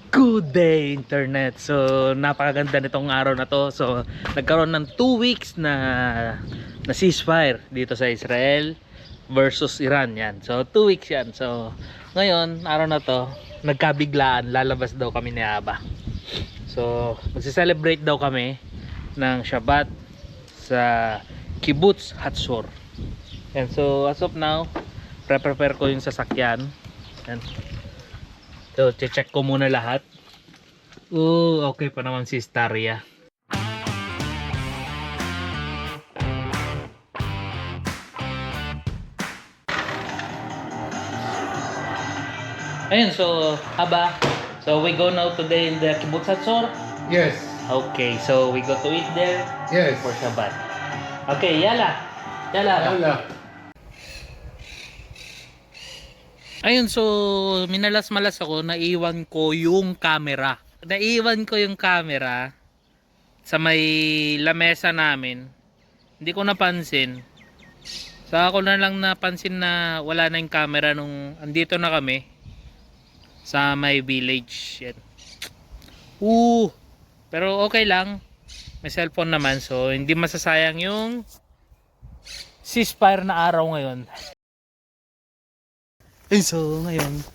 Good day internet. So napakaganda nitong araw na to. So nagkaroon ng 2 weeks na ceasefire dito sa Israel versus Iran yan. So 2 weeks yan. So ngayon araw na to nagkabiglaan, lalabas daw kami ni Aba. So magse-celebrate daw kami ng Shabbat sa Kibbutz Hatzor. And so as of now prepare ko yung sasakyan. And so, check ko muna lahat. Okay pa naman si Staria. Ayun, so, Aba. So, we go now today in the Kibbutz Hatzor? Yes. Okay, so we go to eat there Yes. for Shabbat. Okay, yala. Yala. Yalla. Ayun, so minalas-malas ako, naiwan ko yung camera. Naiwan ko yung camera sa may lamesa namin. Hindi ko napansin. Saka ko na lang napansin na wala na yung camera nung andito na kami sa may village. Yan. Pero okay lang. May cellphone naman, so hindi masasayang yung ceasefire na araw ngayon. So ngayon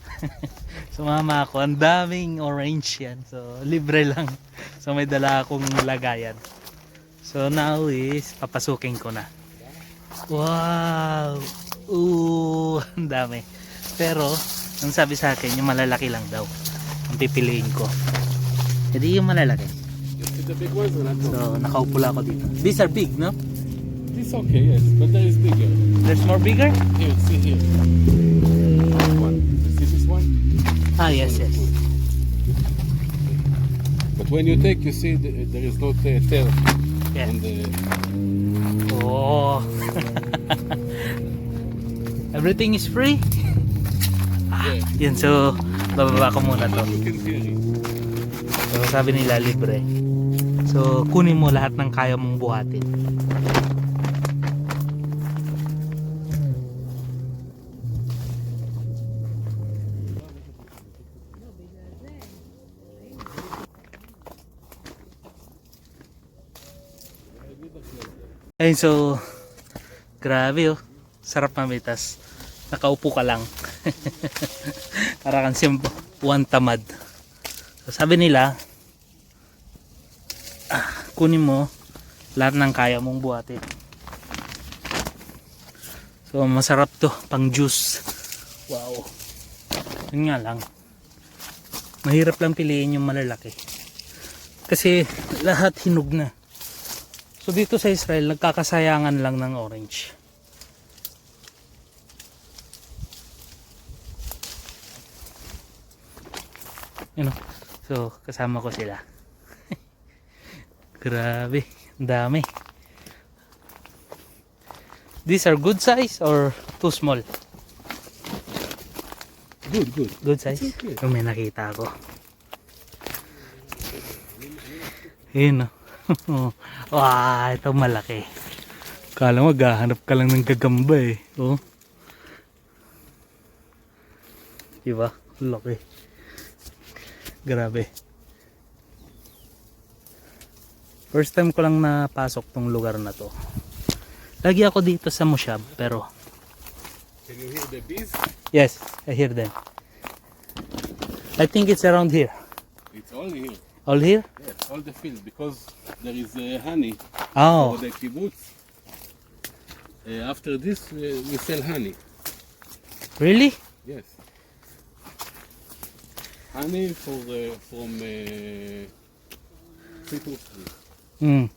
sumama ako, ang daming orange yan, so libre lang, so may dala akong lagayan. So now is papasukin ko na. Wow, ang dami, pero ang sabi sa akin yung malalaki lang daw ang pipiliin ko, hindi yung malalaki. The big ones or not? So nakaupo lang ako dito. These are big, no? It's okay, yes, but there is bigger. There's more bigger? Here, see here. This one. You see this one? Yes. But when you take, you see there is no tail Yeah. on the. Everything is free. Yeah. Yan, so bababa ko muna to. You can hear it. So sabi nila libre. So kunin mo lahat ng kaya mong buhatin. Ayun, so grabe sarap mamitas, nakaupo ka lang. Para kang simpuan tamad. So sabi nila kunin mo lahat ng kaya mong buhatin. So masarap to pang juice. Wow, yun nga lang, mahirap lang piliin yung malalaki kasi lahat hinog na. So dito sa Israel nagkakasayangan lang ng orange. You know, so kasama ko sila. Grabe, ang dami. These are good size or too small? Good. Good size? Okay. May nakita ako. Yun, no? Wow, ito malaki. Kala mo gahanap ka lang ng gagamba eh. Oh. Diba? Laki. Grabe. First time ko lang napasok tong lugar na to. Lagi ako dito sa Moshab, pero Can you hear the bees? yes, I hear them. I think it's around here. It's all here. All here? Yes, all the field because there is honey Oh, for the kibbutz. After this, we sell honey. really? Yes. Honey for from citrus trees. Mm.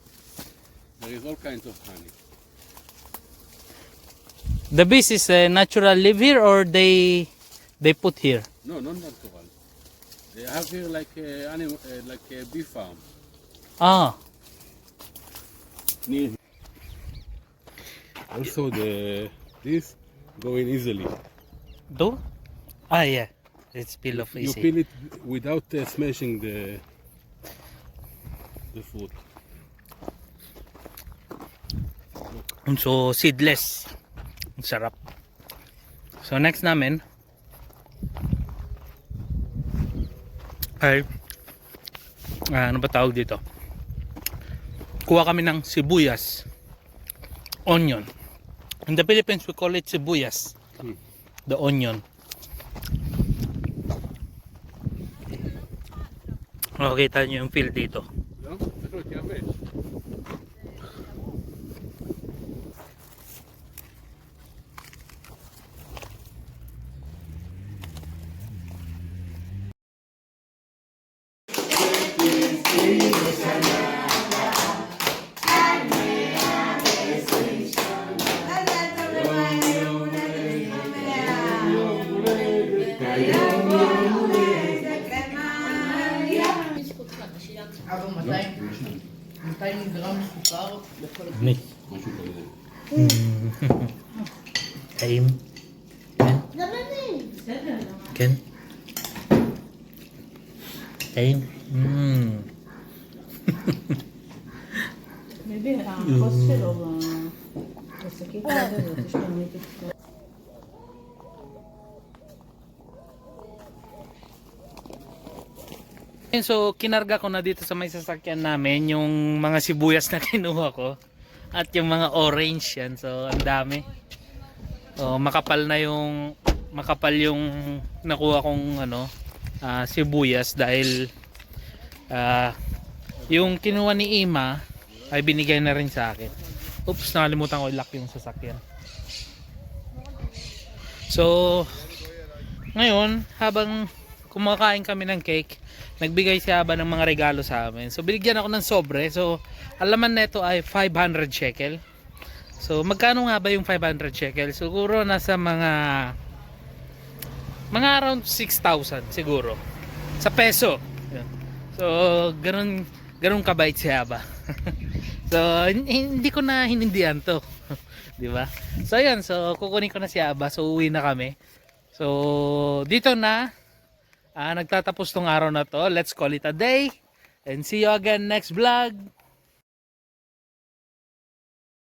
There is all kinds of honey. The bees is natural live here or they put here? No, not natural. They have here like a animal, like a bee farm Ah, near. Also, this going easily. do? Yeah. It's peel off You easy. peel it without smashing the fruit. So seedless. Ang sarap. So next namin ay ano ba tawag dito? Kuha kami ng sibuyas, onion. In the Philippines we call it sibuyas. The onion. Makikita nyo yung feel dito. Ja, det tror jag med. Aber matay ng gram sukar. Ni. Kaim. Ken. Kaim. Maybe kosher או בשקית כזאת, יש לנו את So kinarga ko na dito sa may sasakyan namin yung mga sibuyas na kinuha ko at yung mga orange yan. So ang dami. So makapal yung nakuha kong sibuyas dahil yung kinuha ni Ima ay binigay na rin sa akin. Oops, nakalimutan ko i-lock yung sasakyan. So ngayon habang kumakain kami ng cake, nagbigay si Aba ng mga regalo sa amin. So binigyan ako ng sobre. So ang laman nito ay 500 shekel. So magkano nga ba yung 500 shekel? Siguro nasa mga around 6,000 siguro sa peso. Yun. So ganun kabait si Aba. So hindi ko na hinindihan to. 'Di ba? So ayan, so kukunin ko na si Aba. So uwi na kami. So dito na nagtatapos tong araw na to. Let's call it a day and see you again next vlog.